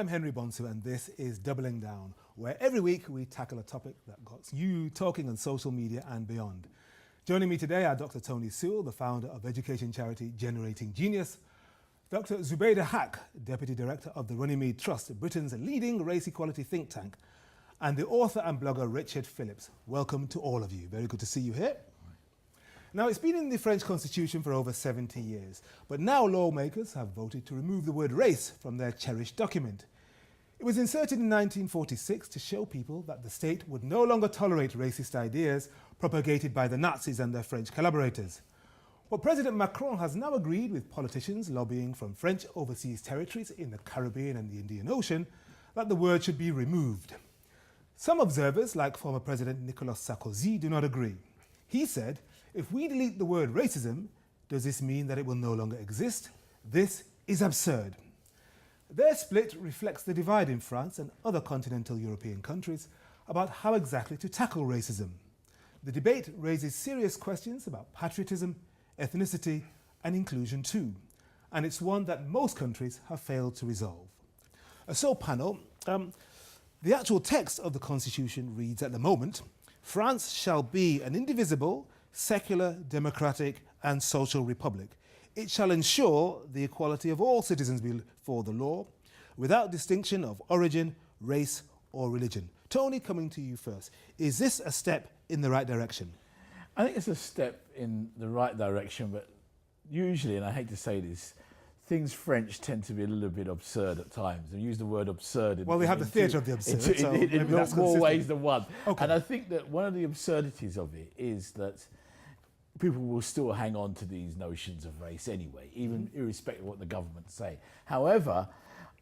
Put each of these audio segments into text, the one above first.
I'm Henry Bonsu and this is Doubling Down, where every week we tackle a topic that got you talking on social media and beyond. Joining me today are Dr. Tony Sewell, the founder of education charity Generating Genius, Dr. Zubaida Haq, Deputy Director of the Runnymede Trust, Britain's leading race equality think tank, and the author and blogger Richard Phillips. Welcome to all of you. Very good to see you here. Now, it's been in the French Constitution for over 70 years, but now lawmakers have voted to remove the word race from their cherished document. It was inserted in 1946 to show people that the state would no longer tolerate racist ideas propagated by the Nazis and their French collaborators. Well, President Macron has now agreed with politicians lobbying from French overseas territories in the Caribbean and the Indian Ocean that the word should be removed. Some observers, like former President Nicholas Sarkozy, do not agree. He said, if we delete the word racism, does this mean that it will no longer exist? This is absurd. Their split reflects the divide in France and other continental European countries about how exactly to tackle racism. The debate raises serious questions about patriotism, ethnicity and inclusion too, and it's one that most countries have failed to resolve. So panel, the actual text of the Constitution reads at the moment, France shall be an indivisible, secular, democratic and social republic. It shall ensure the equality of all citizens before the law, without distinction of origin, race or religion. Tony, coming to you first. Is this a step in the right direction? I think it's a step in the right direction, but usually, and I hate to say this, things French tend to be a little bit absurd at times. They use the word absurd. Well, we have the theatre of the absurd. In more ways than one. Okay. And I think that one of the absurdities of it is that people will still hang on to these notions of race anyway, even irrespective of what the government say. However,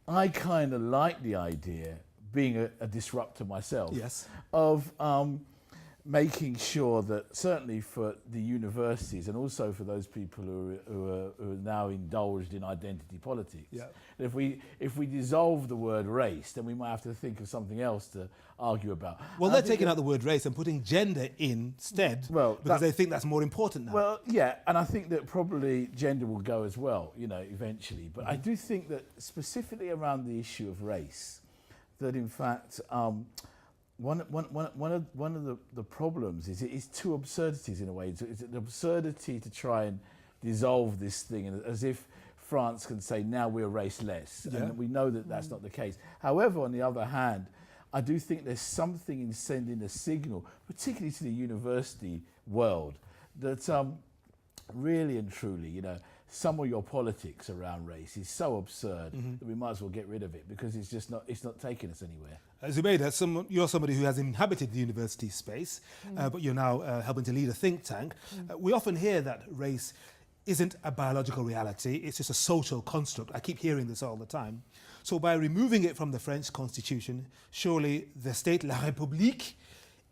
I kind of like the idea, being a disruptor myself, yes, of making sure that certainly for the universities and also for those people who are now indulged in identity politics, yeah, if we dissolve the word race, then we might have to think of something else to argue about. Well, they're taking out the word race and putting gender instead, because they think that's more important now. Well, yeah, and I think that probably gender will go as well, you know, eventually. But I do think that specifically around the issue of race, that in fact, one of the problems is it is two absurdities in a way. It's an absurdity to try and dissolve this thing, as if France can say now we're raceless, and we know that that's not the case. However, on the other hand, I do think there's something in sending a signal, particularly to the university world, that really and truly, you know, some of your politics around race is so absurd that we might as well get rid of it, because it's not taking us anywhere. Zubaida, you're somebody who has inhabited the university space, but you're now helping to lead a think tank. We often hear that race isn't a biological reality, it's just a social construct. I keep hearing this all the time. So by removing it from the French Constitution, surely the state, La République,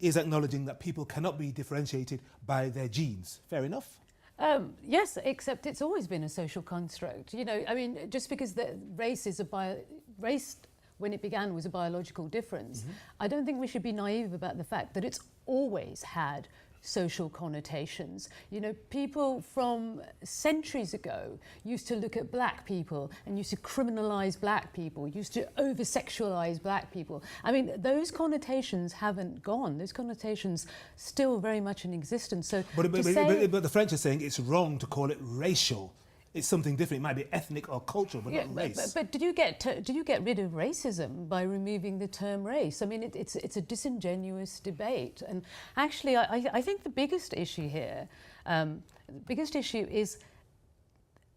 is acknowledging that people cannot be differentiated by their genes. Fair enough? Yes, except it's always been a social construct. You know, I mean, just because the race is race when it began was a biological difference, I don't think we should be naive about the fact that it's always had social connotations. You know, people from centuries ago used to look at black people and used to criminalize black people, used to over-sexualize black people. I mean, those connotations haven't gone. Those connotations still very much in existence. So, but the French are saying it's wrong to call it racial. It's something different. It might be ethnic or cultural, but not race. But did you get rid of racism by removing the term race? I mean, it's a disingenuous debate. And actually, I think the biggest issue here, is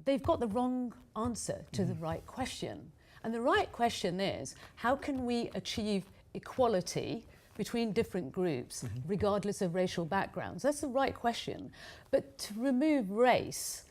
they've got the wrong answer to the right question. And the right question is, how can we achieve equality between different groups, regardless of racial backgrounds? That's the right question. But to remove race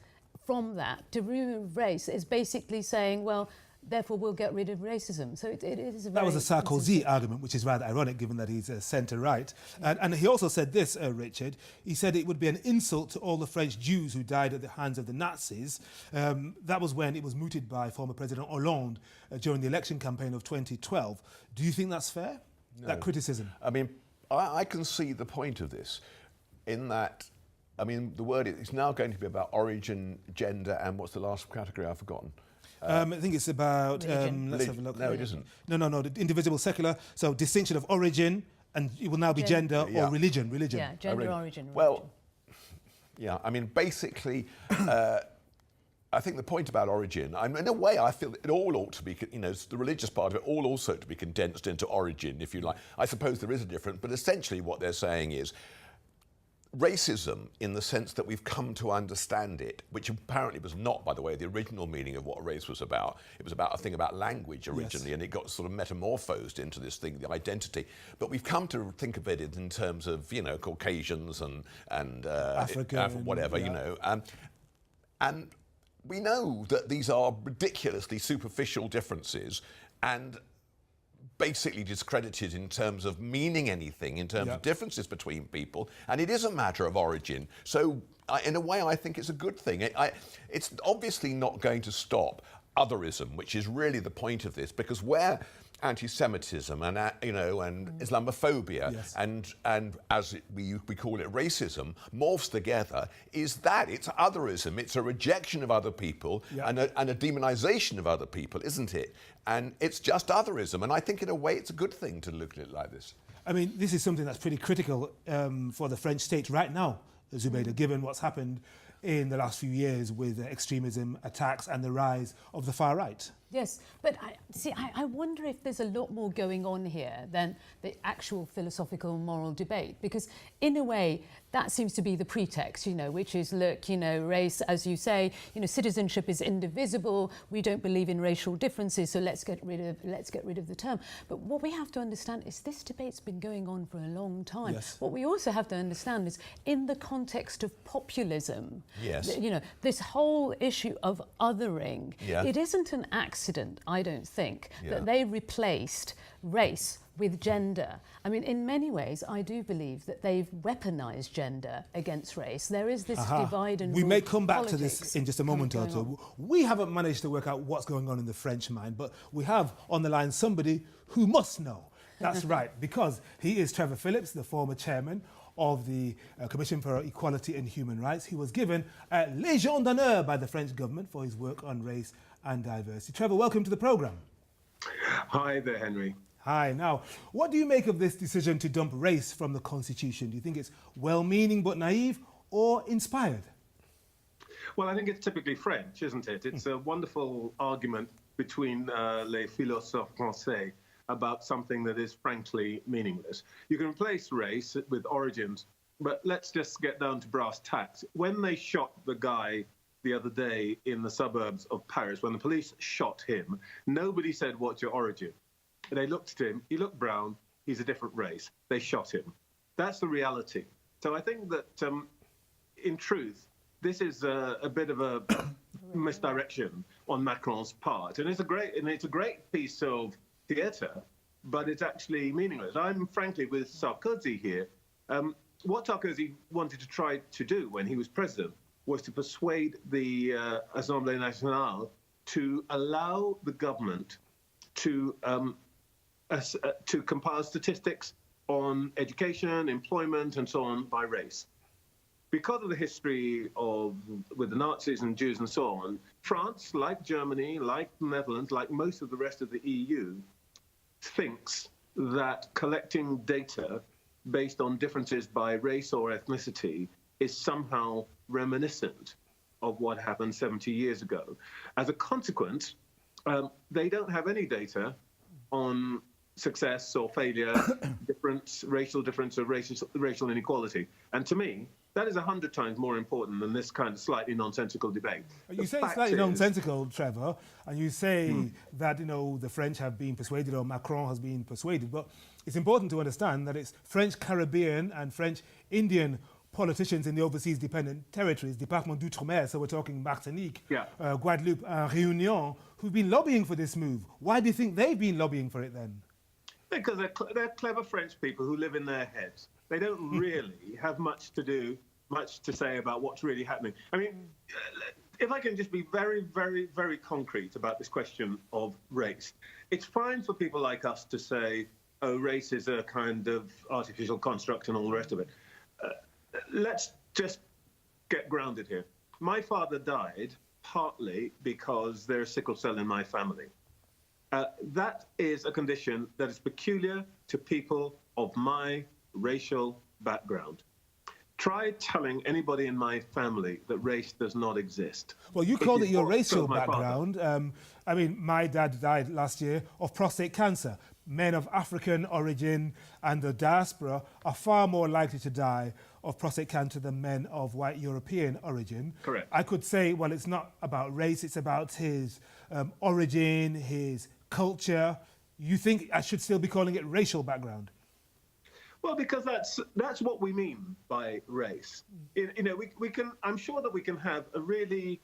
from that, to remove race is basically saying, well, therefore we'll get rid of racism. So it is a very... That was a Sarkozy argument, which is rather ironic given that he's centre-right. And he also said this, Richard, he said it would be an insult to all the French Jews who died at the hands of the Nazis. That was when it was mooted by former President Hollande during the election campaign of 2012. Do you think that's fair, that criticism? I mean, I can see the point of this in that, I mean, the word is now going to be about origin, gender, and what's the last category I've forgotten? I think it's about, let's have a look. No, it isn't. No, the indivisible secular. So distinction of origin, and it will now be gender or religion. Yeah, gender, origin. Well, yeah, I mean, basically, I think the point about origin, in a way, I feel it all ought to be, the religious part of it all also to be condensed into origin, if you like. I suppose there is a difference, but essentially what they're saying is racism, in the sense that we've come to understand it, which apparently was not, by the way, the original meaning of what race was about. It was about a thing about language originally, and it got sort of metamorphosed into this thing, the identity. But we've come to think of it in terms of, Caucasians and African, whatever, and we know that these are ridiculously superficial differences and basically discredited in terms of meaning anything, in terms of differences between people, and it is a matter of origin. So in a way, I think it's a good thing. It's obviously not going to stop otherism, which is really the point of this, because where anti-Semitism and Islamophobia and as we call it racism morphs together, is that it's otherism. It's a rejection of other people and a demonization of other people, isn't it? And it's just otherism. And I think in a way it's a good thing to look at it like this. I mean, this is something that's pretty critical for the French state right now, Zubaydah, given what's happened in the last few years with extremism attacks and the rise of the far right. Yes, but I wonder if there's a lot more going on here than the actual philosophical and moral debate, because in a way that seems to be the pretext, which is, look, race, as you say, citizenship is indivisible. We don't believe in racial differences, so let's get rid of the term. But what we have to understand is this debate's been going on for a long time. Yes. What we also have to understand is in the context of populism, this whole issue of othering, it isn't an accident, I don't think, that they replaced race with gender. I mean, in many ways, I do believe that they've weaponized gender against race. There is this divide and we rule may come back to politics this in just a moment or two. We haven't managed to work out what's going on in the French mind, but we have on the line somebody who must know. That's right, because he is Trevor Phillips, the former chairman of the Commission for Equality and Human Rights. He was given a Légion d'honneur by the French government for his work on race and diversity. Trevor, welcome to the programme. Hi there, Henry. Hi. Now, what do you make of this decision to dump race from the Constitution? Do you think it's well-meaning but naive, or inspired? Well, I think it's typically French, isn't it? It's a wonderful argument between les philosophes français about something that is frankly meaningless. You can replace race with origins, but let's just get down to brass tacks. When they shot the guy the other day in the suburbs of Paris, when the police shot him, nobody said, "What's your origin?" They looked at him, he looked brown, he's a different race. They shot him. That's the reality. So I think that, in truth, this is a bit of a misdirection on Macron's part. And it's a great piece of theatre, but it's actually meaningless. I'm frankly with Sarkozy here. What Sarkozy wanted to try to do when he was president was to persuade the Assemblée Nationale to allow the government to compile statistics on education, employment, and so on by race. Because of the history with the Nazis and Jews and so on, France, like Germany, like the Netherlands, like most of the rest of the EU, thinks that collecting data based on differences by race or ethnicity is somehow reminiscent of what happened 70 years ago. As a consequence, they don't have any data on success or failure, racial difference or racial inequality. And to me, that is 100 times more important than this kind of slightly nonsensical debate. You say it's slightly nonsensical, Trevor, and you say that, the French have been persuaded or Macron has been persuaded, but it's important to understand that it's French Caribbean and French Indian politicians in the overseas dependent territories, Département d'Outre-mer, so we're talking Martinique, Guadeloupe, and Réunion, who've been lobbying for this move. Why do you think they've been lobbying for it then? Because they're clever French people who live in their heads. They don't really have much to say about what's really happening. I mean, if I can just be very, very, very concrete about this question of race, it's fine for people like us to say, oh, race is a kind of artificial construct and all the rest of it. Let's just get grounded here. My father died partly because there's sickle cell in my family. That is a condition that is peculiar to people of my racial background. Try telling anybody in my family that race does not exist. Well, you called it your So racial my father. background. I mean, my dad died last year of prostate cancer. Men of African origin and the diaspora are far more likely to die of prostate cancer than men of white European origin. Correct. I could say, well, it's not about race, it's about his origin, his culture. You think I should still be calling it racial background? Well, because that's what we mean by race. You know, we can. I'm sure that we can have a really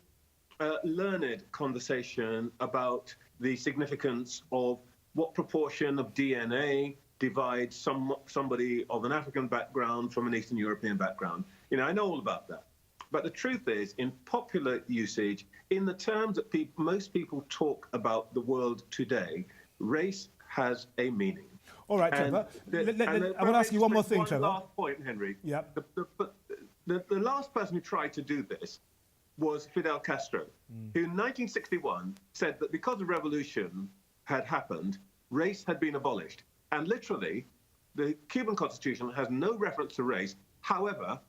learned conversation about the significance of what proportion of DNA divides somebody of an African background from an Eastern European background. You know, I know all about that. But the truth is, in popular usage, in the terms that most people talk about the world today, race has a meaning. All right, Trevor. I want to ask you one more thing, Trevor. One last point, Henry. Yeah. The last person who tried to do this was Fidel Castro, who in 1961 said that because the revolution had happened, race had been abolished. And literally, the Cuban constitution has no reference to race. However,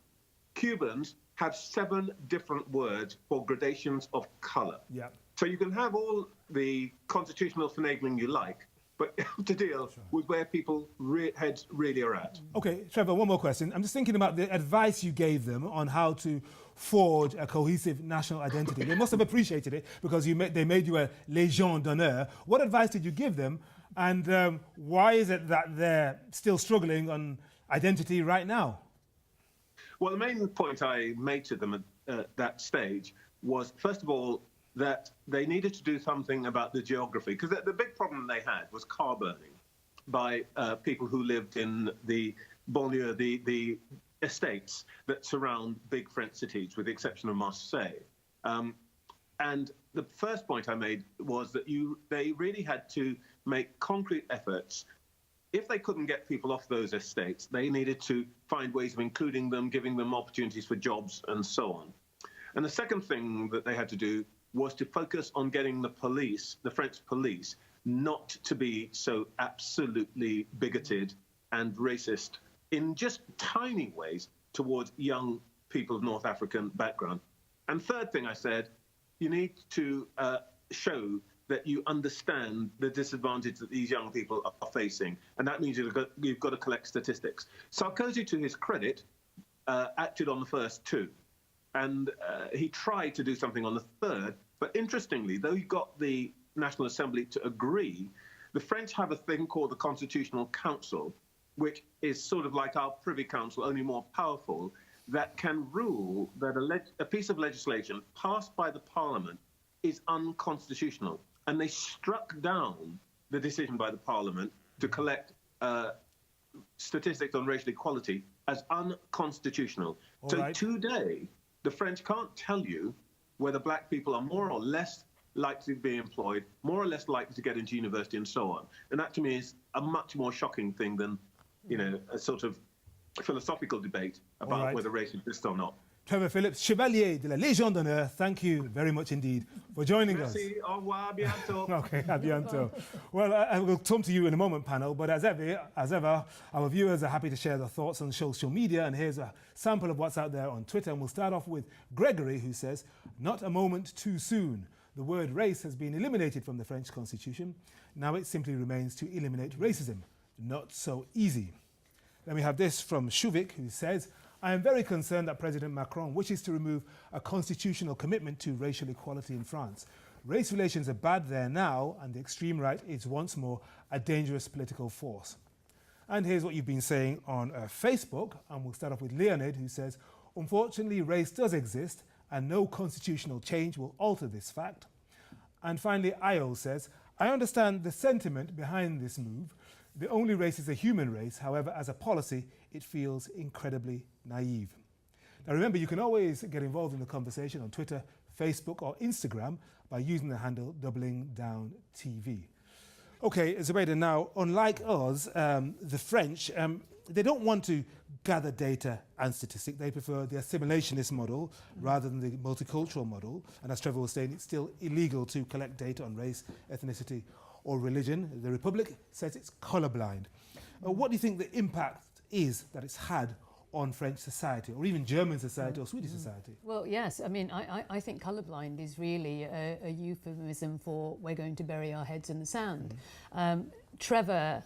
Cubans have 7 different words for gradations of color. Yeah. So you can have all the constitutional finagling you like, but you have to deal with where people heads really are at. Okay, Trevor, one more question. I'm just thinking about the advice you gave them on how to forge a cohesive national identity. They must have appreciated it because they made you a Légion d'honneur. What advice did you give them, and why is it that they're still struggling on identity right now? Well, the main point I made to them at that stage was, first of all, that they needed to do something about the geography, because the big problem they had was car burning by people who lived in the banlieue, the estates that surround big French cities, with the exception of Marseille. And the first point I made was that they really had to make concrete efforts. If they couldn't get people off those estates, they needed to find ways of including them, giving them opportunities for jobs, and so on. And the second thing that they had to do was to focus on getting the police, the French police, not to be so absolutely bigoted and racist in just tiny ways towards young people of North African background. And third thing I said, you need to show that you understand the disadvantage that these young people are facing. And that means you've got to collect statistics. Sarkozy, to his credit, acted on the first 2. And he tried to do something on the third. But interestingly, though he got the National Assembly to agree, the French have a thing called the Constitutional Council, which is sort of like our Privy Council, only more powerful, that can rule that a piece of legislation passed by the Parliament is unconstitutional. And they struck down the decision by the Parliament to collect statistics on racial equality as unconstitutional. So today, the French can't tell you whether black people are more or less likely to be employed, more or less likely to get into university, and so on. And that, to me, is a much more shocking thing than, you know, a sort of philosophical debate about whether race exists or not. Trevor Phillips, Chevalier de la Légion d'honneur, thank you very much indeed for joining us. Merci, au revoir, bientôt. Okay, à bientôt. Well, I will come to you in a moment, panel, but as ever, our viewers are happy to share their thoughts on social media, and here's a sample of what's out there on Twitter. And we'll start off with Gregory, who says, "Not a moment too soon. The word race has been eliminated from the French Constitution. Now it simply remains to eliminate racism. Not so easy." Then we have this from Shuvik, who says, "I am very concerned that President Macron wishes to remove a constitutional commitment to racial equality in France. Race relations are bad there now, and the extreme right is once more a dangerous political force." And here's what you've been saying on Facebook, and we'll start off with Leonid, who says, "Unfortunately, race does exist, and no constitutional change will alter this fact." And finally, Io says, "I understand the sentiment behind this move. The only race is a human race. However, as a policy, it feels incredibly naive." Now remember, you can always get involved in the conversation on Twitter, Facebook or Instagram by using the handle DoublingDownTV. Okay, Zubaida, now, unlike us, the French, they don't want to gather data and statistics. They prefer the assimilationist model rather than the multicultural model. And as Trevor was saying, it's still illegal to collect data on race, ethnicity, or religion. The Republic says it's colourblind. What do you think the impact is that it's had on French society, or even German society, or Swedish society? Well, yes. I mean, I think colourblind is really a euphemism for we're going to bury our heads in the sand. Trevor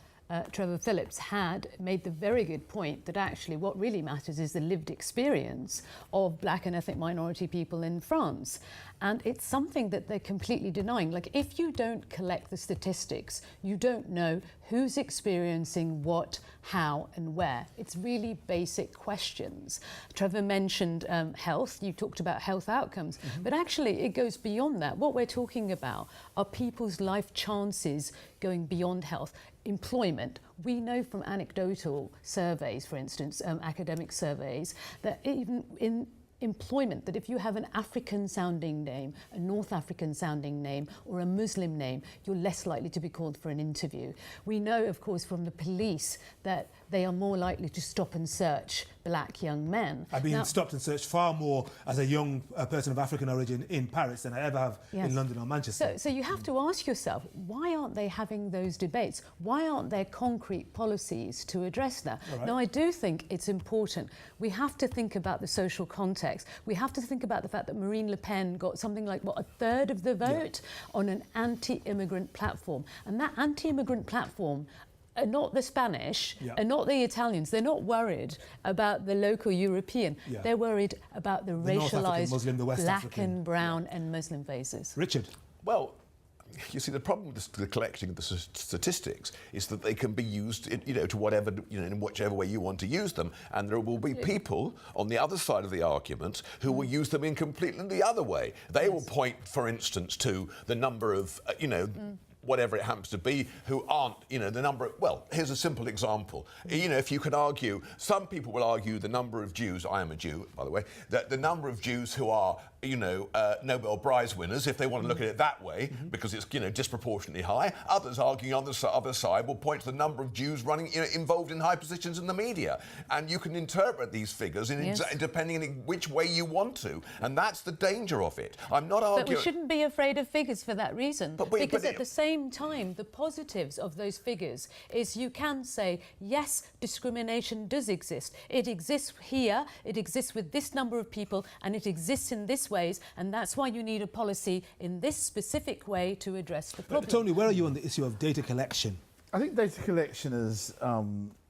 Phillips had made the very good point that actually what really matters is the lived experience of black and ethnic minority people in France. And it's something that they're completely denying. Like, if you don't collect the statistics, you don't know who's experiencing what, how and where. It's really basic questions. Trevor mentioned health. You talked about health outcomes. But actually, it goes beyond that. What we're talking about are people's life chances going beyond health. Employment. We know from anecdotal surveys, for instance, academic surveys, that even in employment, that if you have an African sounding name, a North African sounding name, or a Muslim name, you're less likely to be called for an interview. We know, of course, from the police that they are more likely to stop and search black young men. I've been stopped and searched far more as a young person of African origin in Paris than I ever have in London or Manchester. So you have to ask yourself, why aren't they having those debates? Why aren't there concrete policies to address that? Right. Now, I do think it's important. We have to think about the social context. We have to think about the fact that Marine Le Pen got something like, what, a third of the vote on an anti-immigrant platform. And that anti-immigrant platform are not the Spanish, and not the Italians. They're not worried about the local European. They're worried about the racialised Muslim, the West black African. and brown and Muslim faces. Richard? Well, you see, the problem with the collecting of the statistics is that they can be used, to whatever, in whichever way you want to use them, and there will be people on the other side of the argument who will use them in completely the other way. They will point, for instance, to the number of, whatever it happens to be, who aren't, the number of, well, here's a simple example. If you could argue, some people will argue the number of Jews, I am a Jew, by the way, that the number of Jews who are, Nobel Prize winners, if they want to look at it that way, because it's, disproportionately high. Others arguing on the other side will point to the number of Jews running, involved in high positions in the media. And you can interpret these figures depending on which way you want to. And that's the danger of it. I'm not arguing... But we shouldn't be afraid of figures for that reason. Because at the same time, the positives of those figures is you can say, yes, discrimination does exist. It exists here, it exists with this number of people, and it exists in this ways, and that's why you need a policy in this specific way to address the problem. Tony, where are you on the issue of data collection? I think data collection is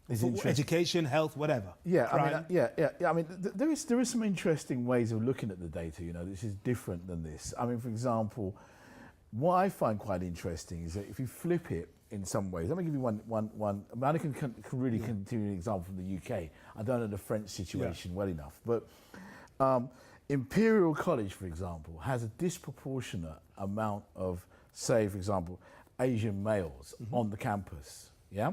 interesting. Education, health, whatever. I mean, there is some interesting ways of looking at the data. This is different than this. I mean, for example, what I find quite interesting is that if you flip it in some ways, let me give you one. I can really continue an example from the UK. I don't know the French situation well enough, but Imperial College, for example, has a disproportionate amount of, say, for example, Asian males on the campus. Yeah.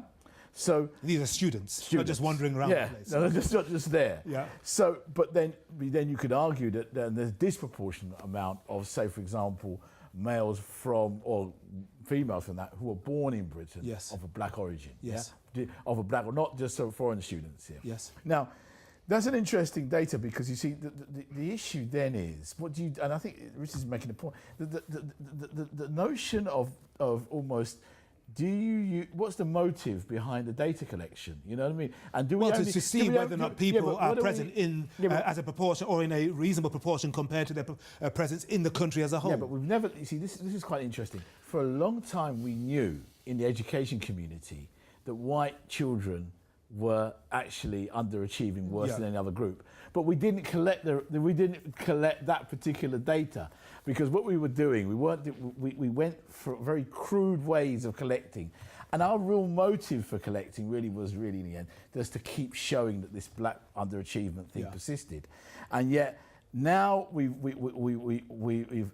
So these are students, not just wandering around the place. No, they're not just there. Yeah. So, but then you could argue that there's a disproportionate amount of, say, for example, males from, or females from that, who were born in Britain of a black origin. Yes. Yeah? Of a black, or not just foreign students here. Yes. Now, that's an interesting data because you see the issue then is what do you, and I think Rich is making a point, the notion of almost, what's the motive behind the data collection? You know what I mean? And do to see whether or not people are present as a proportion or in a reasonable proportion compared to their presence in the country as a whole. Yeah, but we've never, you see, this is quite interesting. For a long time we knew in the education community that white children were actually underachieving worse than any other group. But we didn't collect that particular data because what we were doing, we went for very crude ways of collecting. And our real motive for collecting was in the end, just to keep showing that this black underachievement thing persisted. And yet Now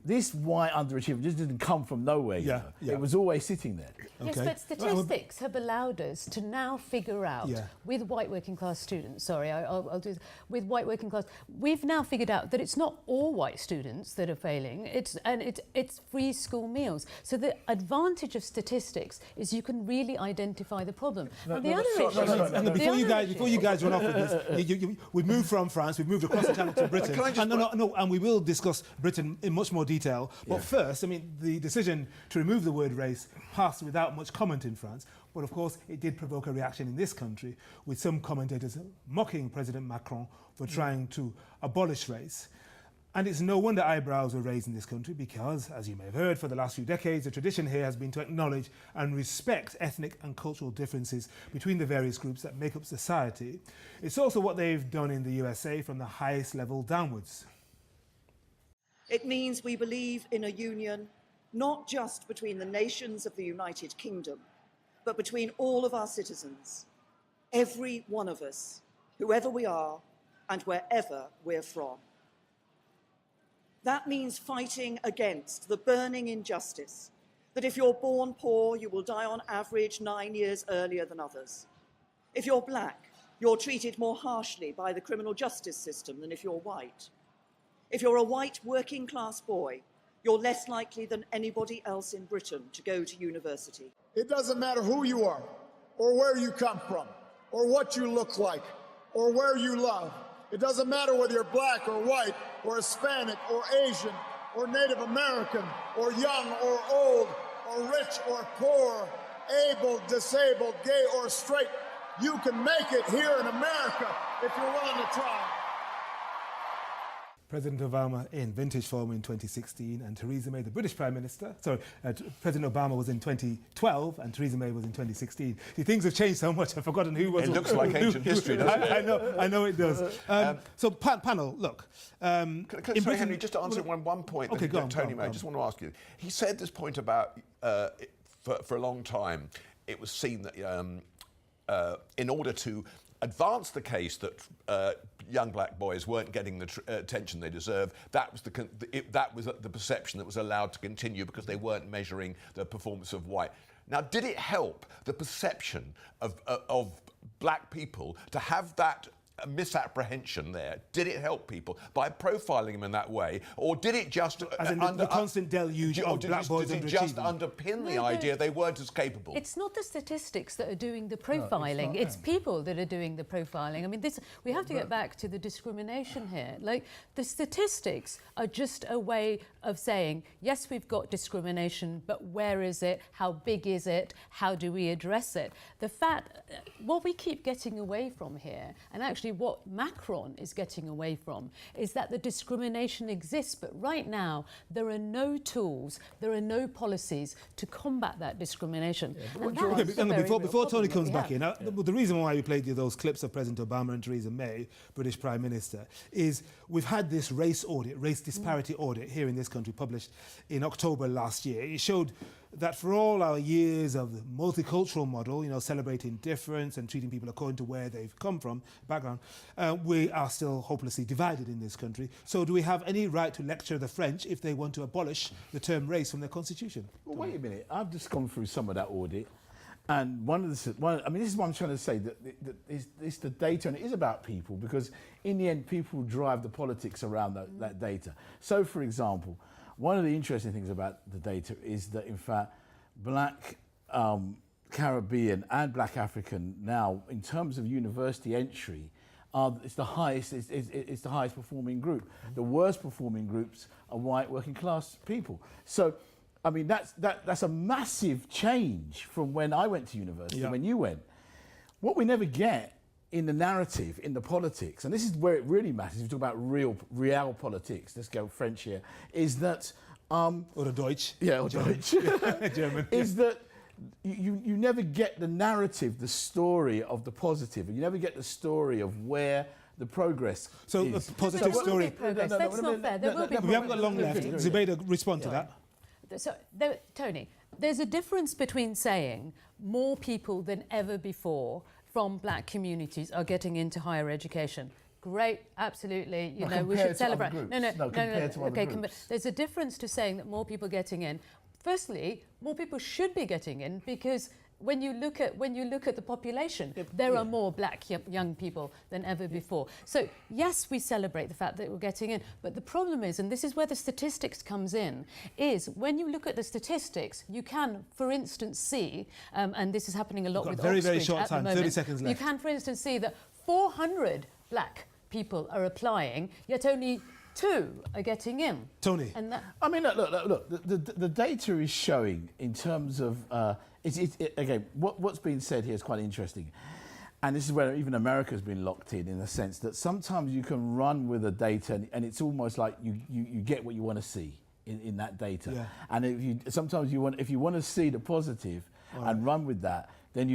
this white underachievement just didn't come from nowhere. You know. It was always sitting there. Yes, but statistics have allowed us to now figure out with white working class students. Sorry, I'll do this. With white working class, we've now figured out that it's not all white students that are failing. It's free school meals. So the advantage of statistics is you can really identify the problem. Before you guys run off with this, we've moved from France, we've moved across the channel to Britain, and we will discuss Britain in much more detail. But first, I mean, the decision to remove the word race passed without much comment in France. But of course, it did provoke a reaction in this country, with some commentators mocking President Macron for trying to abolish race. And it's no wonder eyebrows were raised in this country because, as you may have heard, for the last few decades, the tradition here has been to acknowledge and respect ethnic and cultural differences between the various groups that make up society. It's also what they've done in the USA from the highest level downwards. It means we believe in a union not just between the nations of the United Kingdom, but between all of our citizens, every one of us, whoever we are and wherever we're from. That means fighting against the burning injustice that if you're born poor, you will die on average 9 years earlier than others. If you're black, you're treated more harshly by the criminal justice system than if you're white. If you're a white working class boy, you're less likely than anybody else in Britain to go to university. It doesn't matter who you are, or where you come from, or what you look like, or where you love. It doesn't matter whether you're black or white, or Hispanic, or Asian, or Native American, or young or old, or rich or poor, able, disabled, gay or straight. You can make it here in America if you're willing to try. President Obama in vintage form in 2016 and Theresa May, the British Prime Minister. Sorry, President Obama was in 2012 and Theresa May was in 2016. See, things have changed so much, I've forgotten who was... It looks like ancient history, doesn't it? I know it does. So, panel, look. Sorry, Henry, just to answer one point okay, that Tony made, I just want to ask you. He said this point about, for a long time, it was seen that in order to advance the case that young black boys weren't getting the attention they deserve, that was the perception that was allowed to continue because they weren't measuring the performance of white. Now, did it help the perception of black people to have that misapprehension there? Did it help people by profiling them in that way, or did it just as in the constant deluge of black boys did it just underpin the idea they weren't as capable? It's not the statistics that are doing the profiling, it's people that are doing the profiling. I mean, we have to get back to the discrimination here. Like, the statistics are just a way of saying, yes, we've got discrimination, but where is it? How big is it? How do we address it? The fact, what we keep getting away from here, and actually what Macron is getting away from, is that the discrimination exists, but right now there are no tools, there are no policies to combat that discrimination. Before Tony comes back in, the reason why we played you those clips of President Obama and Theresa May, British Prime Minister, is we've had this race disparity audit here in this country published in October last year. It showed that for all our years of the multicultural model, celebrating difference and treating people according to where they've come from, background, we are still hopelessly divided in this country. So do we have any right to lecture the French if they want to abolish the term race from their constitution? Well, wait a minute. I've just gone through some of that audit. And this is what I'm trying to say, that it's the data, and it is about people, because in the end, people drive the politics around that data. So, for example, one of the interesting things about the data is that, in fact, black Caribbean and black African now, in terms of university entry, it's the highest performing group. The worst performing groups are white working class people. So, I mean, that's a massive change from when I went to university, when you went. What we never get in the narrative, in the politics, and this is where it really matters, if you talk about real politics, let's go French here, is that... or the Deutsch. Yeah, or Deutsch. German. Is that you never get the narrative, the story of the positive, and you never get the story of where the progress is. A positive story... That's not fair. There will be we haven't got long left. Zubaida, respond to that. So, Tony, there's a difference between saying more people than ever before from black communities are getting into higher education. great, absolutely. You No, know, we compared should to other celebrate. groups. No, no, No, compared to other okay, groups. there's a difference to saying that more people getting in. Firstly, more people should be getting in because when you look at the population, there are more black young people than ever before. So yes, we celebrate the fact that we're getting in, but the problem is, and this is where the statistics comes in, is when you look at the statistics, you can, for instance, see, and this is happening a lot with very, Oxbridge very short at time, the moment, 30 seconds left. you can, for instance, see that 400 black people are applying, yet only 2 are getting in. Tony. And that, I mean, look. The data is showing in terms of again, what's being said here is quite interesting, and this is where even America's been locked in the sense that sometimes you can run with the data, and it's almost like you get what you want to see in that data, Yeah. and if you want to see the positive and run with that. Then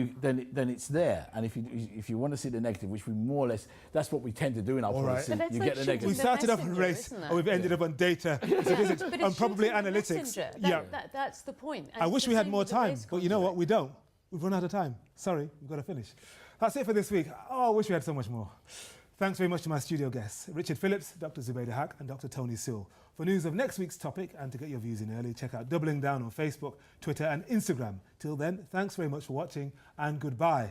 it's there, and if you want to see the negative, which we more or less, that's what we tend to do in our policy. But that's You like get the shooting negative. We the started off with messenger, race, isn't it? and we've ended up on data, statistics, But and it's probably shooting the analytics. messenger. Yeah. That's the point. And I it's wish the we had same more with the time, race but you know what? contract. We don't. We've run out of time. Sorry, we've got to finish. That's it for this week. Oh, I wish we had so much more. Thanks very much to my studio guests, Richard Phillips, Dr. Zubaida Haq, and Dr. Tony Sewell. For news of next week's topic and to get your views in early, check out Doubling Down on Facebook, Twitter, and Instagram. Till then, thanks very much for watching, and goodbye.